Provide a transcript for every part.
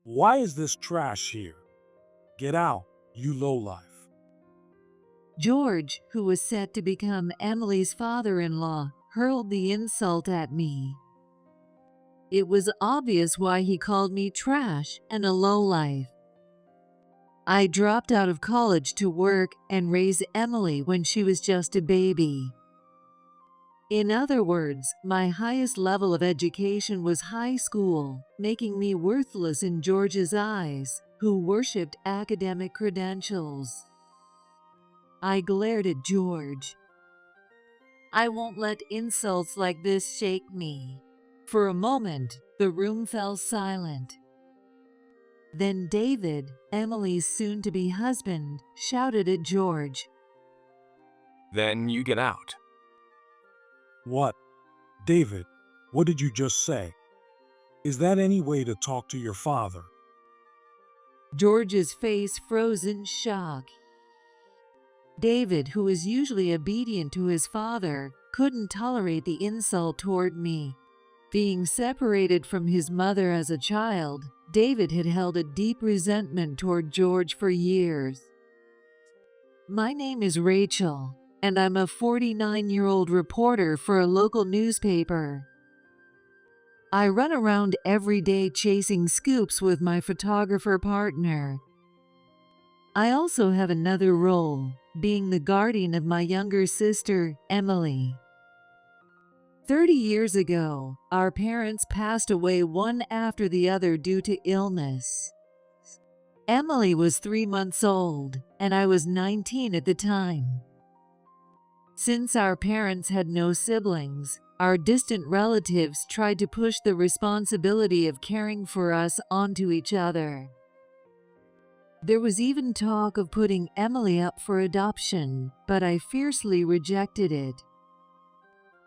Why is this trash here? Get out, you lowlife. George, who was set to become Emily's father-in-law, hurled the insult at me. It was obvious why he called me trash and a lowlife. I dropped out of college to work and raise Emily when she was just a baby. In other words, my highest level of education was high school, making me worthless in George's eyes, who worshipped academic credentials. I glared at George. I won't let insults like this shake me. For a moment, the room fell silent. Then David, Emily's soon-to-be husband, shouted at George. Then you get out. What? David, what did you just say? Is that any way to talk to your father? George's face froze in shock. David, who was usually obedient to his father, couldn't tolerate the insult toward me. Being separated from his mother as a child, David had held a deep resentment toward George for years. My name is Rachel, and I'm a 49-year-old reporter for a local newspaper. I run around every day chasing scoops with my photographer partner. I also have another role, being the guardian of my younger sister, Emily. 30 years ago, our parents passed away one after the other due to illness. Emily was 3 months old, and I was 19 at the time. Since our parents had no siblings, our distant relatives tried to push the responsibility of caring for us onto each other. There was even talk of putting Emily up for adoption, but I fiercely rejected it.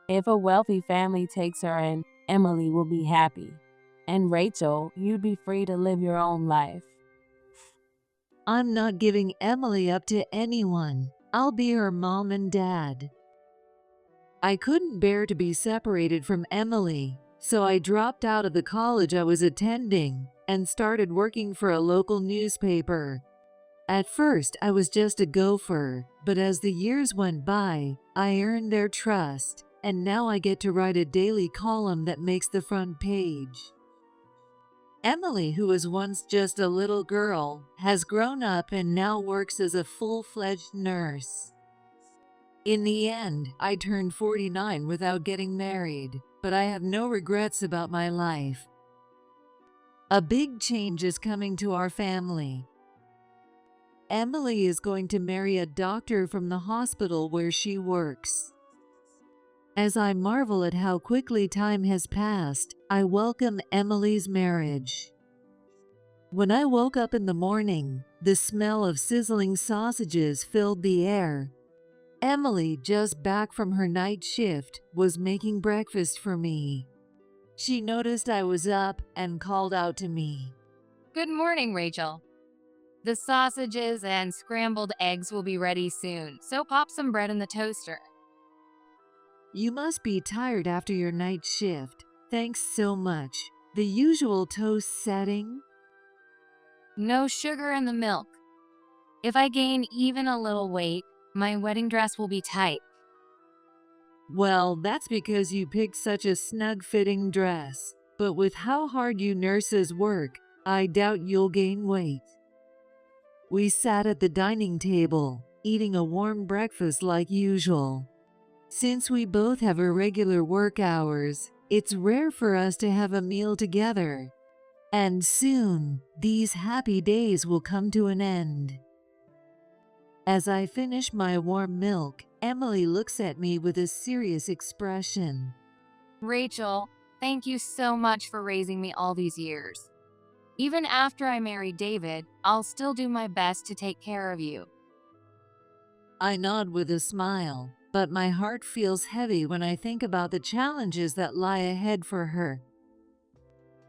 If a wealthy family takes her in, Emily will be happy. And Rachel, you'd be free to live your own life. I'm not giving Emily up to anyone. I'll be her mom and dad. I couldn't bear to be separated from Emily, so I dropped out of the college I was attending and started working for a local newspaper. At first, I was just a gopher, but as the years went by, I earned their trust, and now I get to write a daily column that makes the front page. Emily, who was once just a little girl, has grown up and now works as a full-fledged nurse. In the end, I turned 49 without getting married, but I have no regrets about my life. A big change is coming to our family. Emily is going to marry a doctor from the hospital where she works. As I marvel at how quickly time has passed, I welcome Emily's marriage. When I woke up in the morning, the smell of sizzling sausages filled the air. Emily, just back from her night shift, was making breakfast for me. She noticed I was up and called out to me. Good morning, Rachel. The sausages and scrambled eggs will be ready soon, so pop some bread in the toaster. You must be tired after your night shift. Thanks so much. The usual toast setting? No sugar in the milk. If I gain even a little weight, my wedding dress will be tight. Well, that's because you picked such a snug-fitting dress. But with how hard you nurses work, I doubt you'll gain weight. We sat at the dining table, eating a warm breakfast like usual. Since we both have irregular work hours, it's rare for us to have a meal together. And soon, these happy days will come to an end. As I finish my warm milk, Emily looks at me with a serious expression. Rachel, thank you so much for raising me all these years. Even after I marry David, I'll still do my best to take care of you. I nod with a smile, but my heart feels heavy when I think about the challenges that lie ahead for her.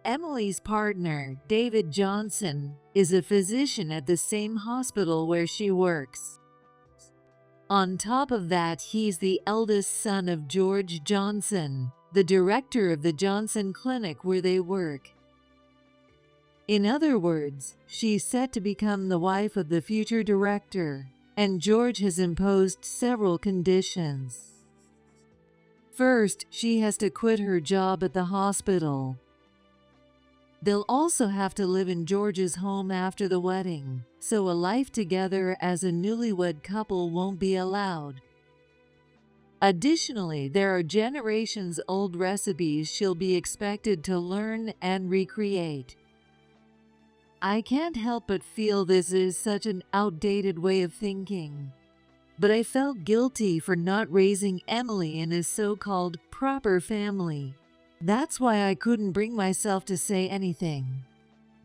Emily's partner, David Johnson, is a physician at the same hospital where she works. On top of that, he's the eldest son of George Johnson, the director of the Johnson Clinic where they work. In other words, she's set to become the wife of the future director, and George has imposed several conditions. First, she has to quit her job at the hospital. They'll also have to live in George's home after the wedding, so a life together as a newlywed couple won't be allowed. Additionally, there are generations-old recipes she'll be expected to learn and recreate. I can't help but feel this is such an outdated way of thinking, but I felt guilty for not raising Emily in a so-called proper family. That's why I couldn't bring myself to say anything.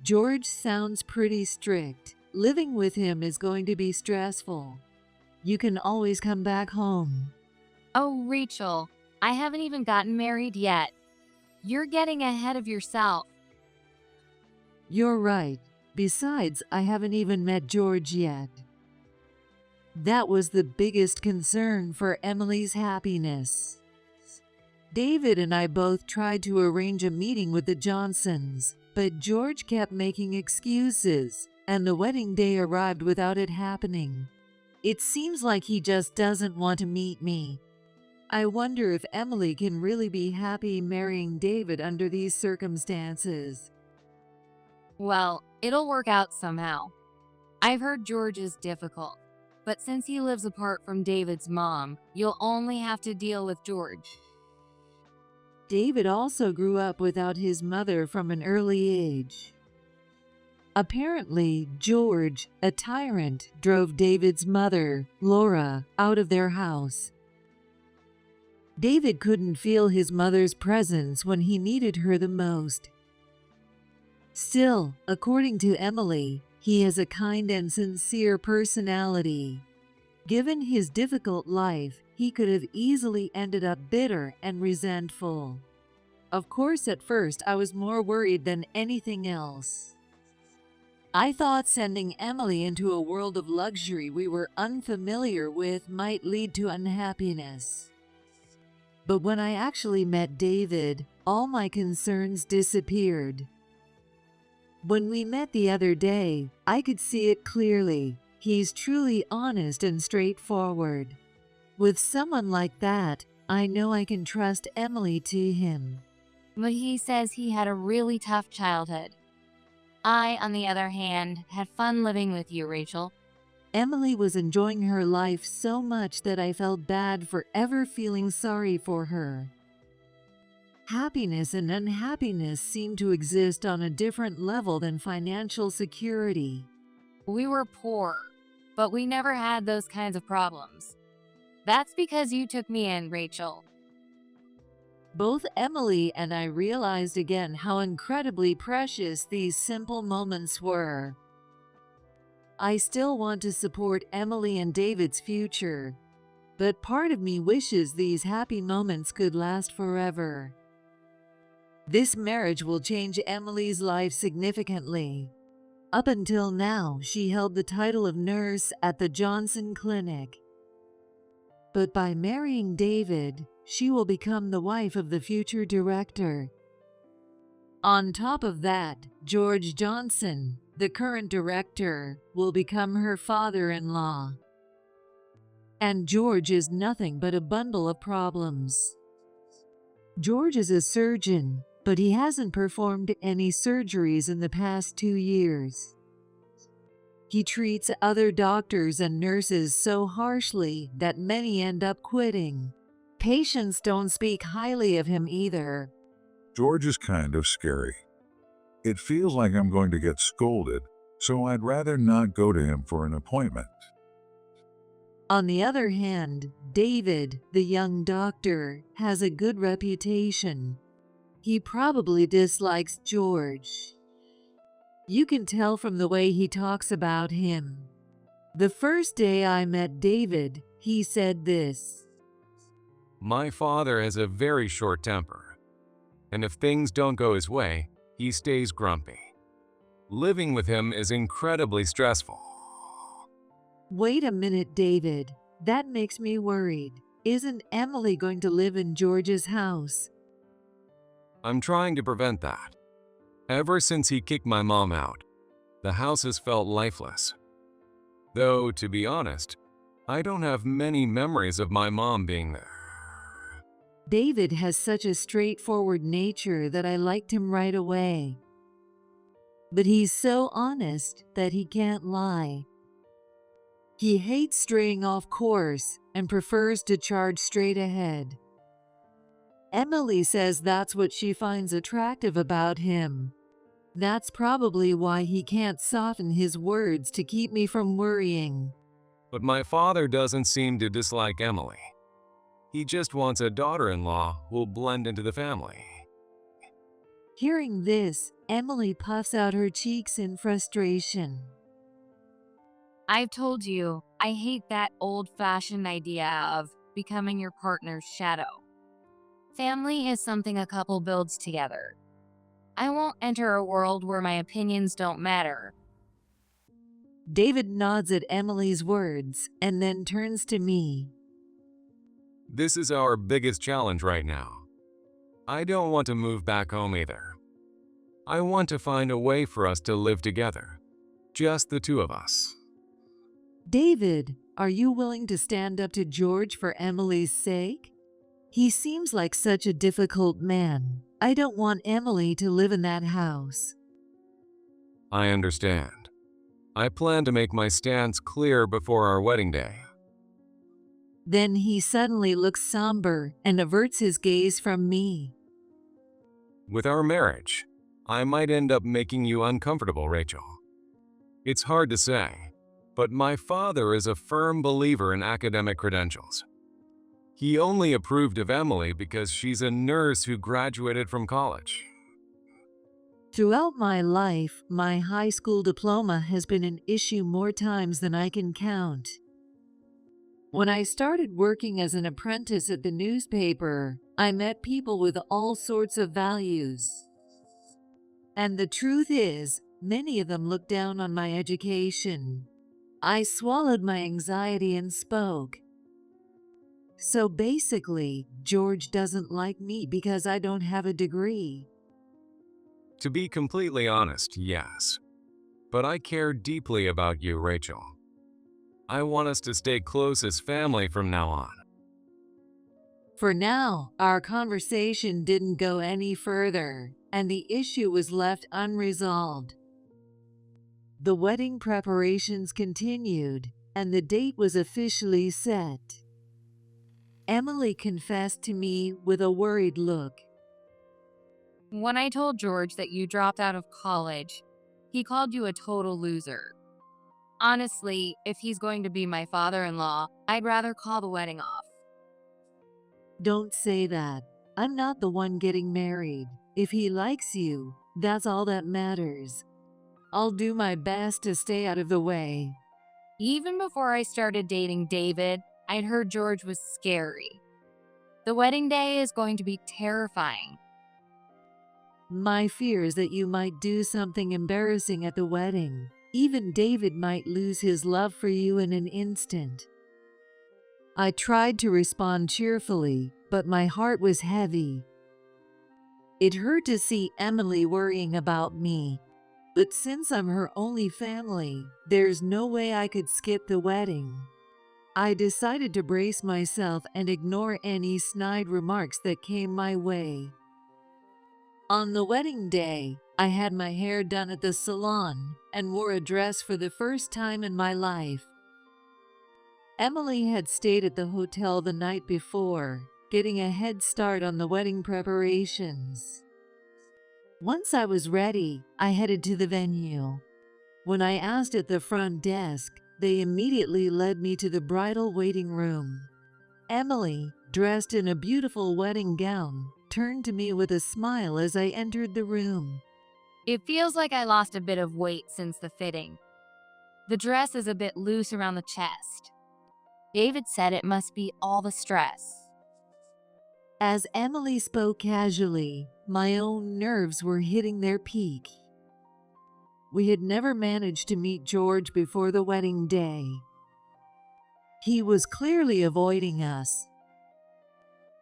George sounds pretty strict. Living with him is going to be stressful. You can always come back home. Oh, Rachel, I haven't even gotten married yet. You're getting ahead of yourself. You're right. Besides, I haven't even met George yet. That was the biggest concern for Emily's happiness. David and I both tried to arrange a meeting with the Johnsons, but George kept making excuses, and the wedding day arrived without it happening. It seems like he just doesn't want to meet me. I wonder if Emily can really be happy marrying David under these circumstances. Well, it'll work out somehow. I've heard George is difficult, but since he lives apart from David's mom, you'll only have to deal with George. David also grew up without his mother from an early age. Apparently, George, a tyrant, drove David's mother, Laura, out of their house. David couldn't feel his mother's presence when he needed her the most. Still, according to Emily, he has a kind and sincere personality. Given his difficult life, he could have easily ended up bitter and resentful. Of course, at first, I was more worried than anything else. I thought sending Emily into a world of luxury we were unfamiliar with might lead to unhappiness. But when I actually met David, all my concerns disappeared. When we met the other day, I could see it clearly. He's truly honest and straightforward. With someone like that, I know I can trust Emily to him. But he says he had a really tough childhood. I, on the other hand, had fun living with you, Rachel. Emily was enjoying her life so much that I felt bad for ever feeling sorry for her. Happiness and unhappiness seem to exist on a different level than financial security. We were poor, but we never had those kinds of problems. That's because you took me in, Rachel. Both Emily and I realized again how incredibly precious these simple moments were. I still want to support Emily and David's future, but part of me wishes these happy moments could last forever. This marriage will change Emily's life significantly. Up until now, she held the title of nurse at the Johnson Clinic. But by marrying David, she will become the wife of the future director. On top of that, George Johnson, the current director, will become her father-in-law. And George is nothing but a bundle of problems. George is a surgeon, but he hasn't performed any surgeries in the past 2 years. He treats other doctors and nurses so harshly that many end up quitting. Patients don't speak highly of him either. George is kind of scary. It feels like I'm going to get scolded, so I'd rather not go to him for an appointment. On the other hand, David, the young doctor, has a good reputation. He probably dislikes George. You can tell from the way he talks about him. The first day I met David, he said this: My father has a very short temper, and if things don't go his way, he stays grumpy. Living with him is incredibly stressful. Wait a minute, David. That makes me worried. Isn't Emily going to live in George's house? I'm trying to prevent that. Ever since he kicked my mom out, the house has felt lifeless. Though, to be honest, I don't have many memories of my mom being there. David has such a straightforward nature that I liked him right away. But he's so honest that he can't lie. He hates straying off course and prefers to charge straight ahead. Emily says that's what she finds attractive about him. That's probably why he can't soften his words to keep me from worrying. But my father doesn't seem to dislike Emily. He just wants a daughter-in-law who'll blend into the family. Hearing this, Emily puffs out her cheeks in frustration. I've told you, I hate that old-fashioned idea of becoming your partner's shadow. Family is something a couple builds together. I won't enter a world where my opinions don't matter. David nods at Emily's words and then turns to me. This is our biggest challenge right now. I don't want to move back home either. I want to find a way for us to live together. Just the two of us. David, are you willing to stand up to George for Emily's sake? He seems like such a difficult man. I don't want Emily to live in that house. I understand. I plan to make my stance clear before our wedding day. Then he suddenly looks somber and averts his gaze from me. With our marriage, I might end up making you uncomfortable, Rachel. It's hard to say, but my father is a firm believer in academic credentials. He only approved of Emily because she's a nurse who graduated from college. Throughout my life, my high school diploma has been an issue more times than I can count. When I started working as an apprentice at the newspaper, I met people with all sorts of values. And the truth is, many of them looked down on my education. I swallowed my anxiety and spoke. So basically, George doesn't like me because I don't have a degree. To be completely honest, yes. But I care deeply about you, Rachel. I want us to stay close as family from now on. For now, our conversation didn't go any further, and the issue was left unresolved. The wedding preparations continued, and the date was officially set. Emily confessed to me with a worried look. When I told George that you dropped out of college, he called you a total loser. Honestly, if he's going to be my father-in-law, I'd rather call the wedding off. Don't say that. I'm not the one getting married. If he likes you, that's all that matters. I'll do my best to stay out of the way. Even before I started dating David, I'd heard George was scary. The wedding day is going to be terrifying. My fear is that you might do something embarrassing at the wedding. Even David might lose his love for you in an instant. I tried to respond cheerfully, but my heart was heavy. It hurt to see Emily worrying about me. But since I'm her only family, there's no way I could skip the wedding. I decided to brace myself and ignore any snide remarks that came my way. On the wedding day, I had my hair done at the salon and wore a dress for the first time in my life. Emily had stayed at the hotel the night before, getting a head start on the wedding preparations. Once I was ready, I headed to the venue. When I asked at the front desk, they immediately led me to the bridal waiting room. Emily, dressed in a beautiful wedding gown, turned to me with a smile as I entered the room. It feels like I lost a bit of weight since the fitting. The dress is a bit loose around the chest. David said it must be all the stress. As Emily spoke casually, my own nerves were hitting their peak. We had never managed to meet George before the wedding day. He was clearly avoiding us.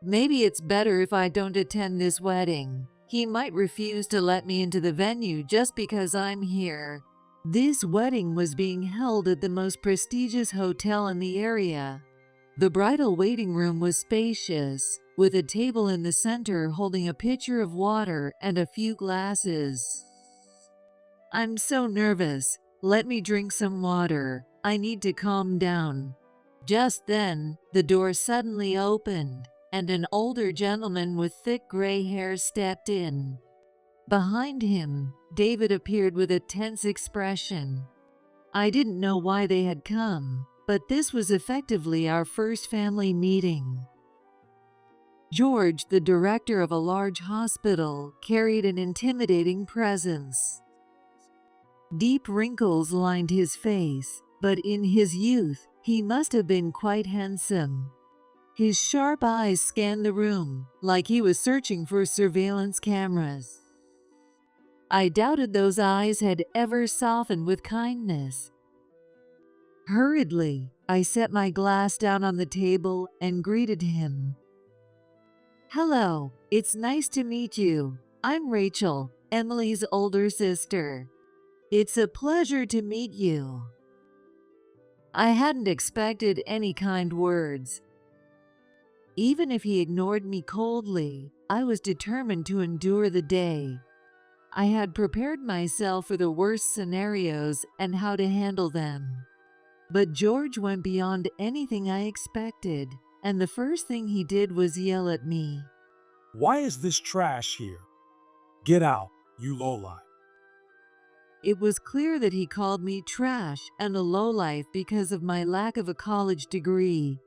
Maybe it's better if I don't attend this wedding, He might refuse to let me into the venue just because I'm here. This wedding was being held at the most prestigious hotel in the area. The bridal waiting room was spacious, with a table in the center holding a pitcher of water and a few glasses. I'm so nervous. Let me drink some water. I need to calm down. Just then, the door suddenly opened, and an older gentleman with thick gray hair stepped in. Behind him, David appeared with a tense expression. I didn't know why they had come, but this was effectively our first family meeting. George, the director of a large hospital, carried an intimidating presence. Deep wrinkles lined his face, but in his youth, he must have been quite handsome. His sharp eyes scanned the room, like he was searching for surveillance cameras. I doubted those eyes had ever softened with kindness. Hurriedly, I set my glass down on the table and greeted him. "Hello, it's nice to meet you. I'm Rachel, Emily's older sister. It's a pleasure to meet you." I hadn't expected any kind words. Even if he ignored me coldly, I was determined to endure the day. I had prepared myself for the worst scenarios and how to handle them. But George went beyond anything I expected, and the first thing he did was yell at me. Why is this trash here? Get out, you lowlife. It was clear that he called me trash and a lowlife because of my lack of a college degree.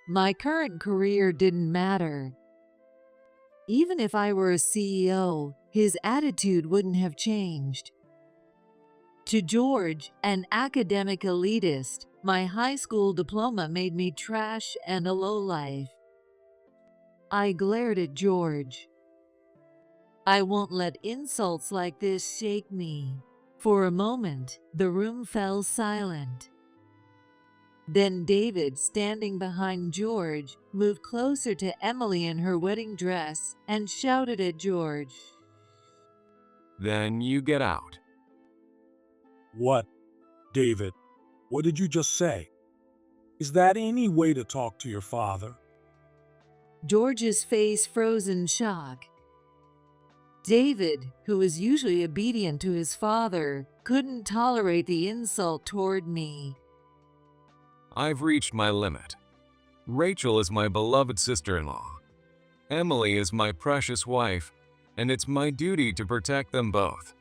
My current career didn't matter. Even if I were a CEO, his attitude wouldn't have changed. To George, an academic elitist, my high school diploma made me trash and a lowlife. I glared at George. I won't let insults like this shake me. For a moment, the room fell silent. Then David, standing behind George, moved closer to Emily in her wedding dress and shouted at George. Then you get out. What? David, what did you just say? Is that any way to talk to your father? George's face froze in shock. David, who was usually obedient to his father, couldn't tolerate the insult toward me. I've reached my limit. Rachel is my beloved sister-in-law. Emily is my precious wife, and it's my duty to protect them both.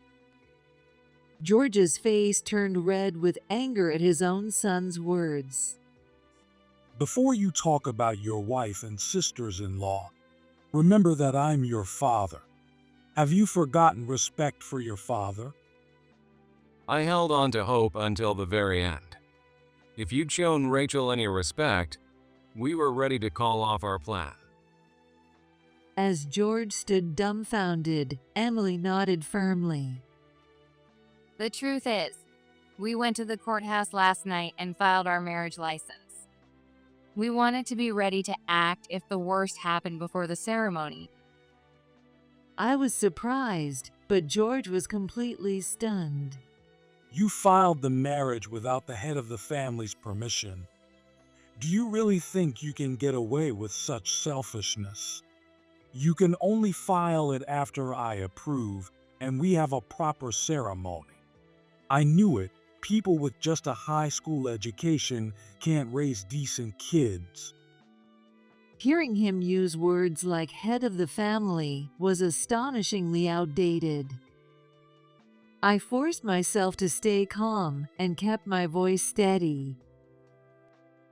George's face turned red with anger at his own son's words. Before you talk about your wife and sisters-in-law, remember that I'm your father. Have you forgotten respect for your father? I held on to hope until the very end. If you'd shown Rachel any respect, we were ready to call off our plan. As George stood dumbfounded, Emily nodded firmly. The truth is, we went to the courthouse last night and filed our marriage license. We wanted to be ready to act if the worst happened before the ceremony. I was surprised, but George was completely stunned. You filed the marriage without the head of the family's permission. Do you really think you can get away with such selfishness? You can only file it after I approve, and we have a proper ceremony. I knew it. People with just a high school education can't raise decent kids. Hearing him use words like head of the family was astonishingly outdated. I forced myself to stay calm and kept my voice steady.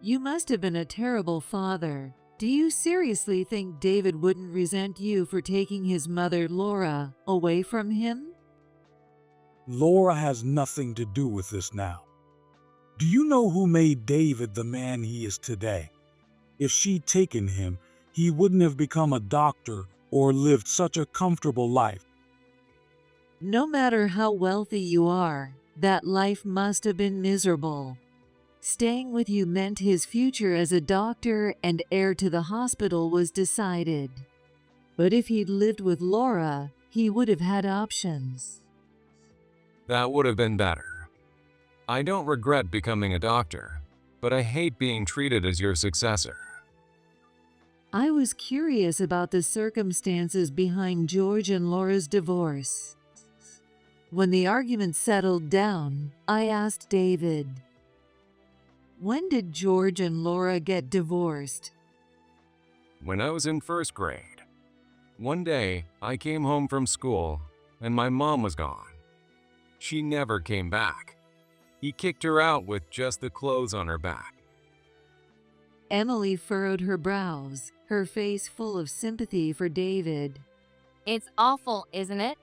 You must have been a terrible father. Do you seriously think David wouldn't resent you for taking his mother, Laura, away from him? Laura has nothing to do with this now. Do you know who made David the man he is today? If she'd taken him, he wouldn't have become a doctor or lived such a comfortable life. No matter how wealthy you are, that life must have been miserable. Staying with you meant his future as a doctor and heir to the hospital was decided. But if he'd lived with Laura, he would have had options. That would have been better. I don't regret becoming a doctor, but I hate being treated as your successor. I was curious about the circumstances behind George and Laura's divorce. When the argument settled down, I asked David, "When did George and Laura get divorced?" When I was in first grade, one day I came home from school and my mom was gone. She never came back. He kicked her out with just the clothes on her back. Emily furrowed her brows, her face full of sympathy for David. It's awful, isn't it?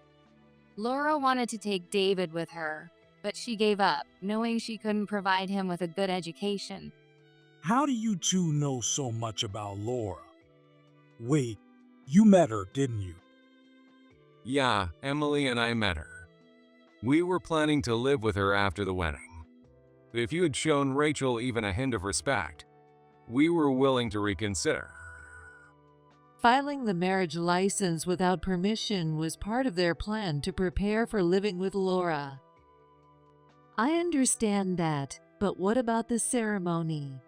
Laura wanted to take David with her, but she gave up, knowing she couldn't provide him with a good education. How do you two know so much about Laura? Wait, you met her, didn't you? Yeah, Emily and I met her. We were planning to live with her after the wedding. If you had shown Rachel even a hint of respect, we were willing to reconsider. Filing the marriage license without permission was part of their plan to prepare for living with Laura. I understand that, but what about the ceremony?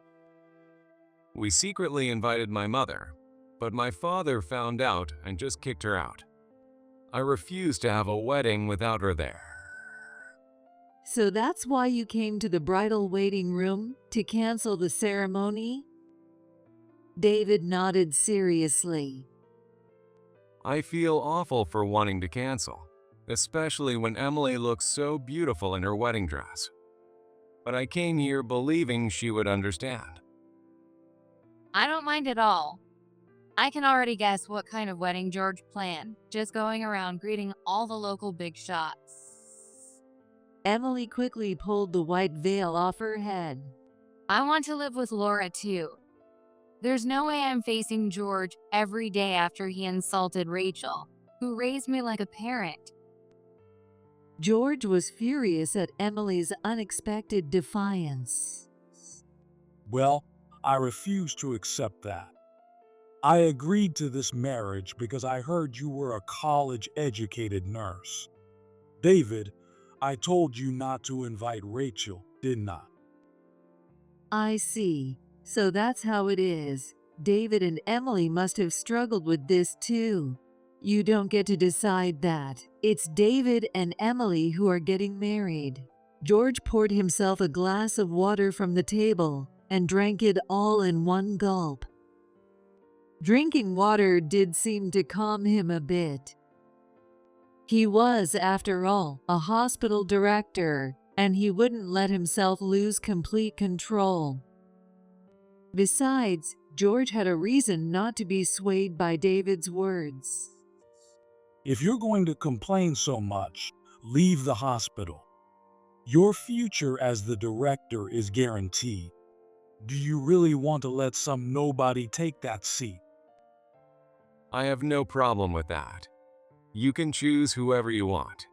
We secretly invited my mother, but my father found out and just kicked her out. I refused to have a wedding without her there. So that's why you came to the bridal waiting room, to cancel the ceremony? David nodded seriously. I feel awful for wanting to cancel, especially when Emily looks so beautiful in her wedding dress. But I came here believing she would understand. I don't mind at all. I can already guess what kind of wedding George planned, just going around greeting all the local big shots. Emily quickly pulled the white veil off her head. I want to live with Laura too. There's no way I'm facing George every day after he insulted Rachel, who raised me like a parent. George was furious at Emily's unexpected defiance. Well, I refuse to accept that. I agreed to this marriage because I heard you were a college-educated nurse. David, I told you not to invite Rachel, didn't I? I see. So that's how it is. David and Emily must have struggled with this too. You don't get to decide that. It's David and Emily who are getting married. George poured himself a glass of water from the table and drank it all in one gulp. Drinking water did seem to calm him a bit. He was, after all, a hospital director, and he wouldn't let himself lose complete control. Besides, George had a reason not to be swayed by David's words. If you're going to complain so much, leave the hospital. Your future as the director is guaranteed. Do you really want to let some nobody take that seat? I have no problem with that. You can choose whoever you want.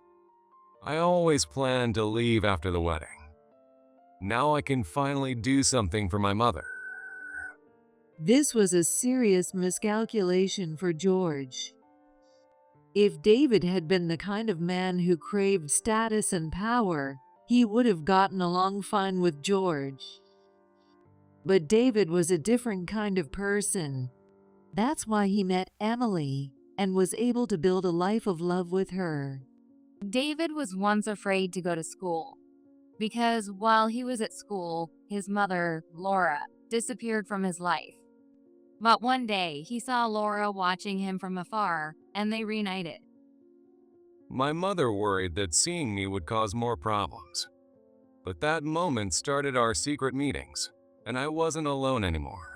I always planned to leave after the wedding. Now I can finally do something for my mother. This was a serious miscalculation for George. If David had been the kind of man who craved status and power, he would have gotten along fine with George. But David was a different kind of person. That's why he met Emily and was able to build a life of love with her. David was once afraid to go to school, because while he was at school, his mother, Laura, disappeared from his life. But one day, he saw Laura watching him from afar, and they reunited. My mother worried that seeing me would cause more problems. But that moment started our secret meetings, and I wasn't alone anymore.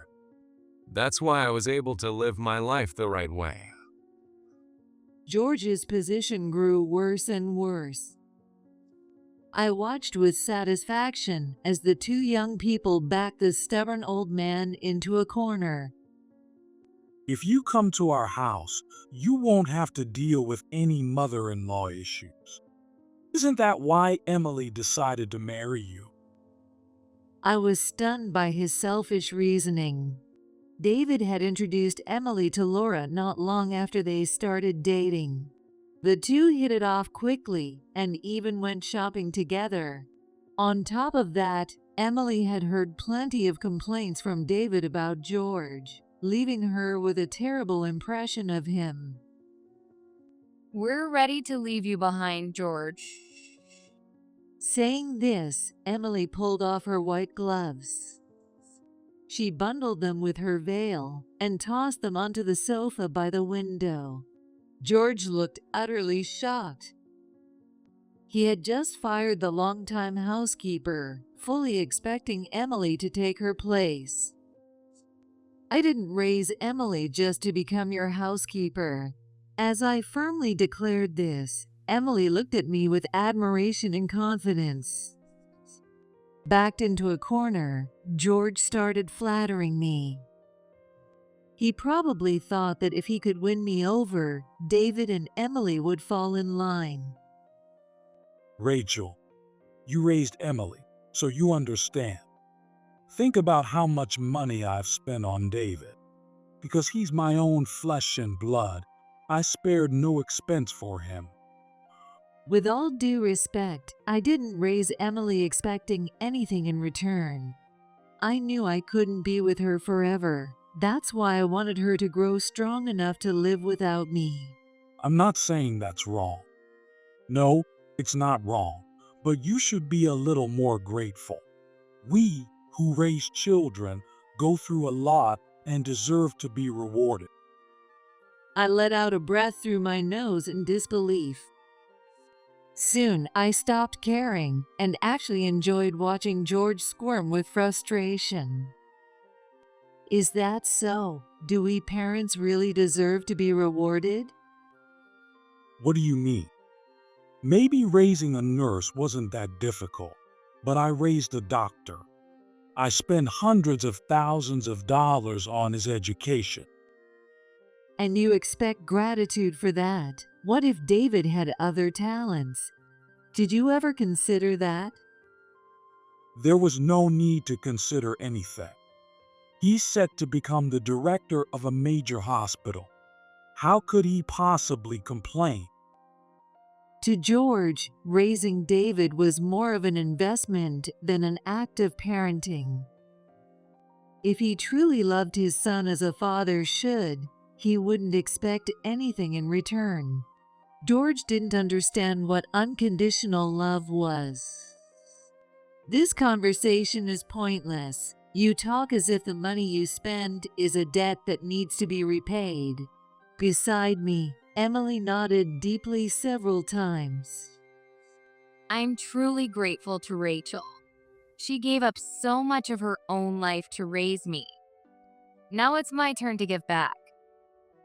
That's why I was able to live my life the right way. George's position grew worse and worse. I watched with satisfaction as the two young people backed the stubborn old man into a corner. If you come to our house, you won't have to deal with any mother-in-law issues. Isn't that why Emily decided to marry you? I was stunned by his selfish reasoning. David had introduced Emily to Laura not long after they started dating. The two hit it off quickly and even went shopping together. On top of that, Emily had heard plenty of complaints from David about George, leaving her with a terrible impression of him. We're ready to leave you behind, George. Saying this, Emily pulled off her white gloves. She bundled them with her veil and tossed them onto the sofa by the window. George looked utterly shocked. He had just fired the longtime housekeeper, fully expecting Emily to take her place. "I didn't raise Emily just to become your housekeeper." As I firmly declared this, Emily looked at me with admiration and confidence. Backed into a corner, George started flattering me. He probably thought that if he could win me over, David and Emily would fall in line. Rachel, you raised Emily, so you understand. Think about how much money I've spent on David. Because he's my own flesh and blood, I spared no expense for him. With all due respect, I didn't raise Emily expecting anything in return. I knew I couldn't be with her forever. That's why I wanted her to grow strong enough to live without me. I'm not saying that's wrong. No, it's not wrong, but you should be a little more grateful. We, who raise children, go through a lot and deserve to be rewarded. I let out a breath through my nose in disbelief. Soon, I stopped caring and actually enjoyed watching George squirm with frustration. Is that so? Do we parents really deserve to be rewarded? What do you mean? Maybe raising a nurse wasn't that difficult, but I raised a doctor. I spent hundreds of thousands of dollars on his education. And you expect gratitude for that? What if David had other talents? Did you ever consider that? There was no need to consider anything. He's set to become the director of a major hospital. How could he possibly complain? To George, raising David was more of an investment than an act of parenting. If he truly loved his son as a father should, he wouldn't expect anything in return. George didn't understand what unconditional love was. This conversation is pointless. You talk as if the money you spend is a debt that needs to be repaid. Beside me, Emily nodded deeply several times. I'm truly grateful to Rachel. She gave up so much of her own life to raise me. Now it's my turn to give back.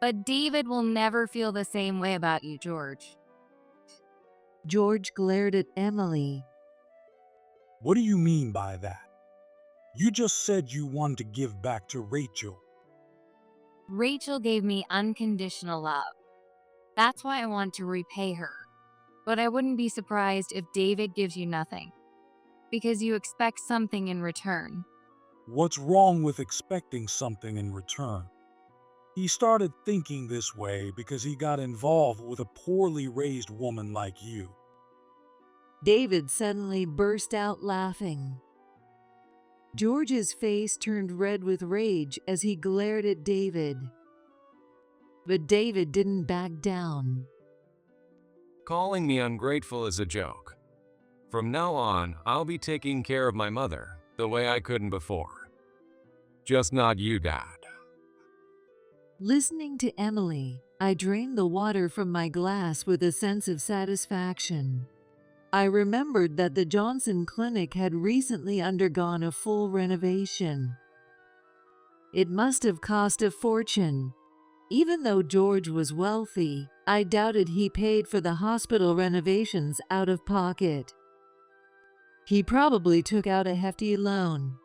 But David will never feel the same way about you, George. George glared at Emily. What do you mean by that? You just said you wanted to give back to Rachel. Rachel gave me unconditional love. That's why I want to repay her. But I wouldn't be surprised if David gives you nothing, because you expect something in return. What's wrong with expecting something in return? He started thinking this way because he got involved with a poorly raised woman like you. David suddenly burst out laughing. George's face turned red with rage as he glared at David. But David didn't back down. Calling me ungrateful is a joke. From now on, I'll be taking care of my mother the way I couldn't before. Just not you, Dad. Listening to Emily, I drained the water from my glass with a sense of satisfaction. I remembered that the Johnson Clinic had recently undergone a full renovation. It must have cost a fortune. Even though George was wealthy, I doubted he paid for the hospital renovations out of pocket. He probably took out a hefty loan.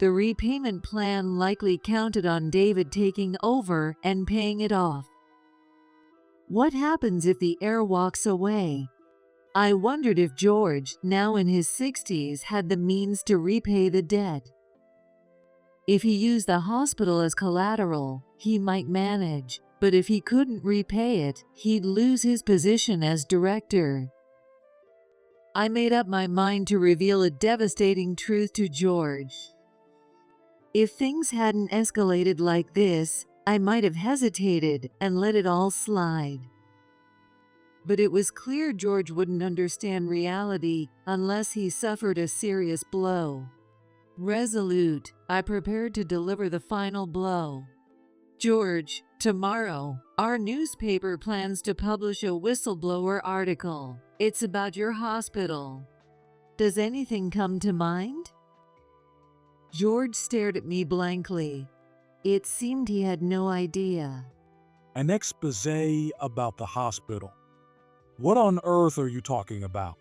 The repayment plan likely counted on David taking over and paying it off. What happens if the heir walks away? I wondered if George, now in his 60s, had the means to repay the debt. If he used the hospital as collateral, he might manage, but if he couldn't repay it, he'd lose his position as director. I made up my mind to reveal a devastating truth to George. If things hadn't escalated like this, I might have hesitated and let it all slide. But it was clear George wouldn't understand reality unless he suffered a serious blow. Resolute, I prepared to deliver the final blow. George, tomorrow, our newspaper plans to publish a whistleblower article. It's about your hospital. Does anything come to mind? George stared at me blankly. It seemed he had no idea. An exposé about the hospital. What on earth are you talking about?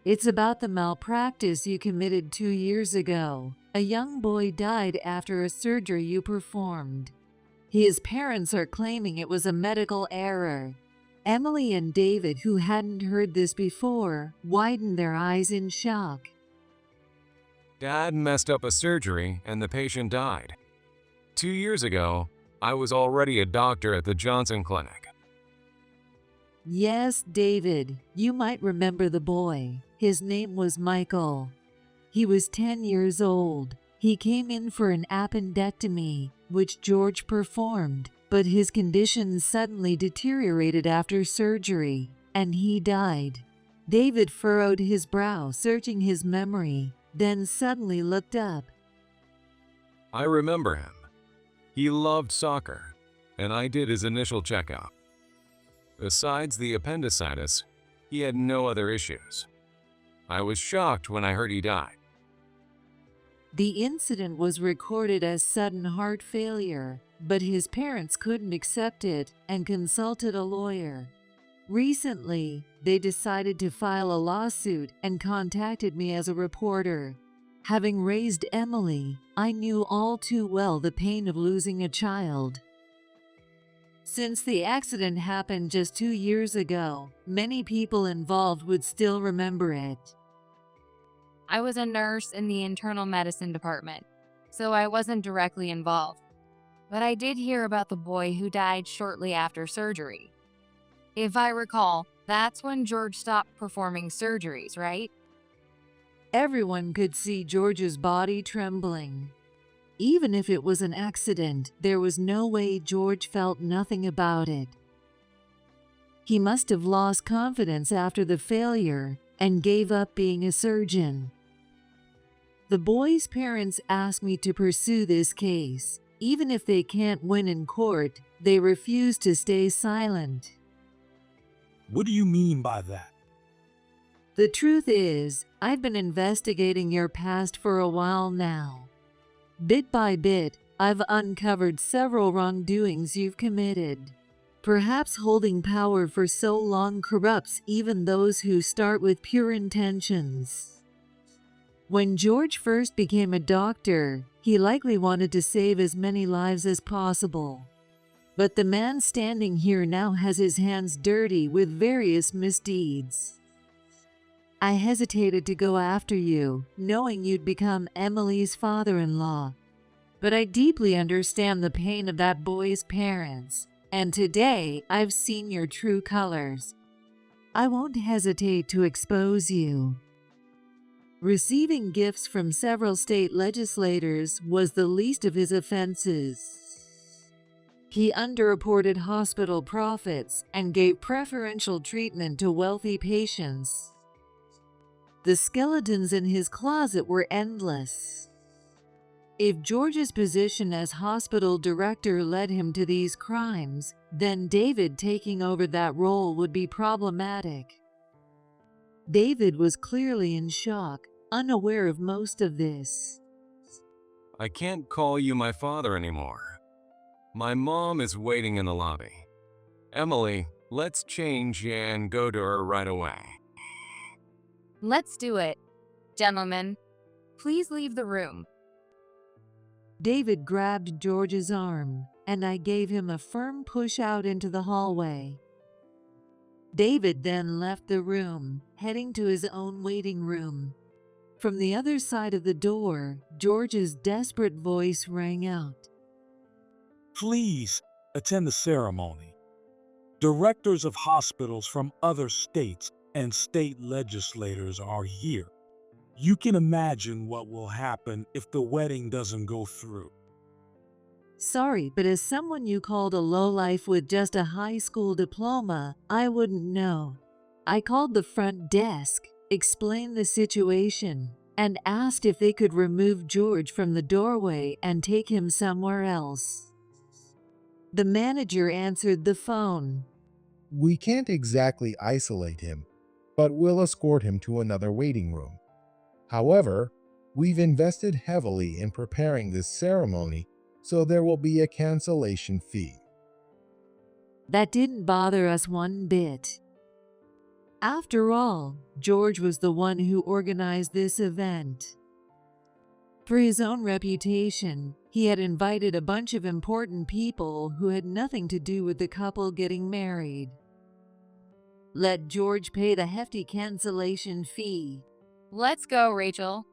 It's about the malpractice you committed 2 years ago. A young boy died after a surgery you performed. His parents are claiming it was a medical error. Emily and David, who hadn't heard this before, widened their eyes in shock. Dad messed up a surgery and the patient died. 2 years ago, I was already a doctor at the Johnson Clinic. Yes, David, you might remember the boy. His name was Michael. He was 10 years old. He came in for an appendectomy, which George performed, but his condition suddenly deteriorated after surgery, and he died. David furrowed his brow, searching his memory, then suddenly looked up. I remember him. He loved soccer, and I did his initial checkup. Besides the appendicitis, he had no other issues. I was shocked when I heard he died. The incident was recorded as sudden heart failure, but his parents couldn't accept it and consulted a lawyer. Recently, they decided to file a lawsuit and contacted me as a reporter. Having raised Emily, I knew all too well the pain of losing a child. Since the accident happened just 2 years ago, many people involved would still remember it. I was a nurse in the internal medicine department, so I wasn't directly involved. But I did hear about the boy who died shortly after surgery. If I recall, that's when George stopped performing surgeries, right? Everyone could see George's body trembling. Even if it was an accident, there was no way George felt nothing about it. He must have lost confidence after the failure and gave up being a surgeon. The boy's parents asked me to pursue this case. Even if they can't win in court, they refuse to stay silent. What do you mean by that? The truth is, I've been investigating your past for a while now. Bit by bit, I've uncovered several wrongdoings you've committed. Perhaps holding power for so long corrupts even those who start with pure intentions. When George first became a doctor, he likely wanted to save as many lives as possible. But the man standing here now has his hands dirty with various misdeeds. I hesitated to go after you, knowing you'd become Emily's father-in-law. But I deeply understand the pain of that boy's parents, and today I've seen your true colors. I won't hesitate to expose you. Receiving gifts from several state legislators was the least of his offenses. He underreported hospital profits and gave preferential treatment to wealthy patients. The skeletons in his closet were endless. If George's position as hospital director led him to these crimes, then David taking over that role would be problematic. David was clearly in shock, unaware of most of this. I can't call you my father anymore. My mom is waiting in the lobby. Emily, let's change and go to her right away. Let's do it. Gentlemen, please leave the room. David grabbed George's arm, and I gave him a firm push out into the hallway. David then left the room, heading to his own waiting room. From the other side of the door, George's desperate voice rang out. Please attend the ceremony. Directors of hospitals from other states and state legislators are here. You can imagine what will happen if the wedding doesn't go through. Sorry, but as someone you called a lowlife with just a high school diploma, I wouldn't know. I called the front desk, explained the situation, and asked if they could remove George from the doorway and take him somewhere else. The manager answered the phone. We can't exactly isolate him, but we'll escort him to another waiting room. However, we've invested heavily in preparing this ceremony, so there will be a cancellation fee. That didn't bother us one bit. After all, George was the one who organized this event. For his own reputation, he had invited a bunch of important people who had nothing to do with the couple getting married. Let George pay the hefty cancellation fee. Let's go, Rachel.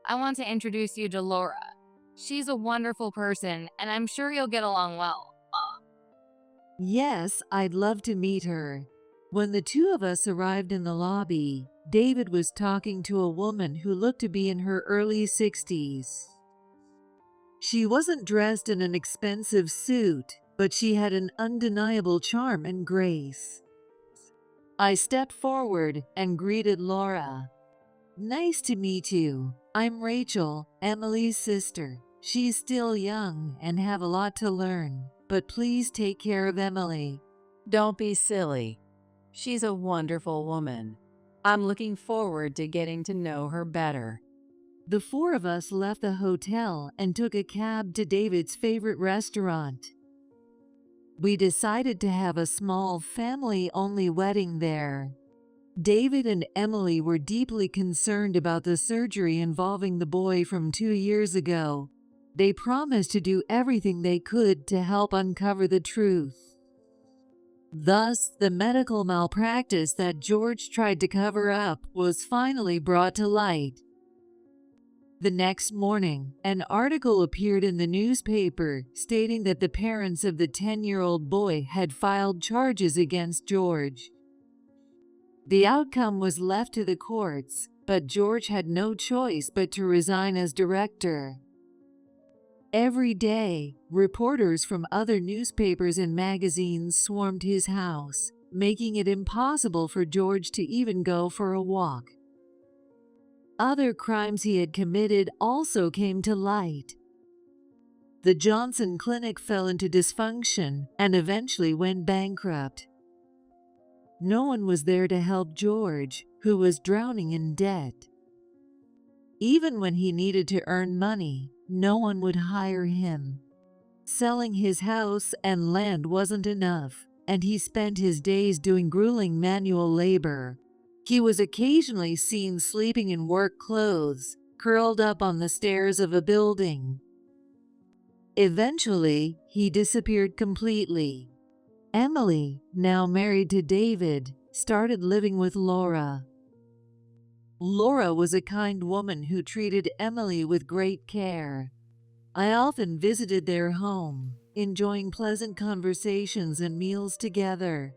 I want to introduce you to Laura. She's a wonderful person, and I'm sure you'll get along well. Yes, I'd love to meet her. When the two of us arrived in the lobby, David was talking to a woman who looked to be in her early 60s. She wasn't dressed in an expensive suit, but she had an undeniable charm and grace. I stepped forward and greeted Laura. Nice to meet you. I'm Rachel, Emily's sister. She's still young and have a lot to learn, but please take care of Emily. Don't be silly. She's a wonderful woman. I'm looking forward to getting to know her better. The four of us left the hotel and took a cab to David's favorite restaurant. We decided to have a small family-only wedding there. David and Emily were deeply concerned about the surgery involving the boy from 2 years ago. They promised to do everything they could to help uncover the truth. Thus, the medical malpractice that George tried to cover up was finally brought to light. The next morning, an article appeared in the newspaper stating that the parents of the 10-year-old boy had filed charges against George. The outcome was left to the courts, but George had no choice but to resign as director. Every day, reporters from other newspapers and magazines swarmed his house, making it impossible for George to even go for a walk. Other crimes he had committed also came to light. The Johnson Clinic fell into dysfunction and eventually went bankrupt. No one was there to help George, who was drowning in debt. Even when he needed to earn money, no one would hire him. Selling his house and land wasn't enough, and he spent his days doing grueling manual labor. He was occasionally seen sleeping in work clothes, curled up on the stairs of a building. Eventually, he disappeared completely. Emily, now married to David, started living with Laura. Laura was a kind woman who treated Emily with great care. I often visited their home, enjoying pleasant conversations and meals together.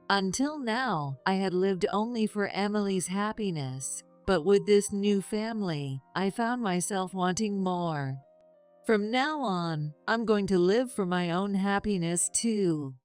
Until now, I had lived only for Emily's happiness, but with this new family, I found myself wanting more. From now on, I'm going to live for my own happiness too.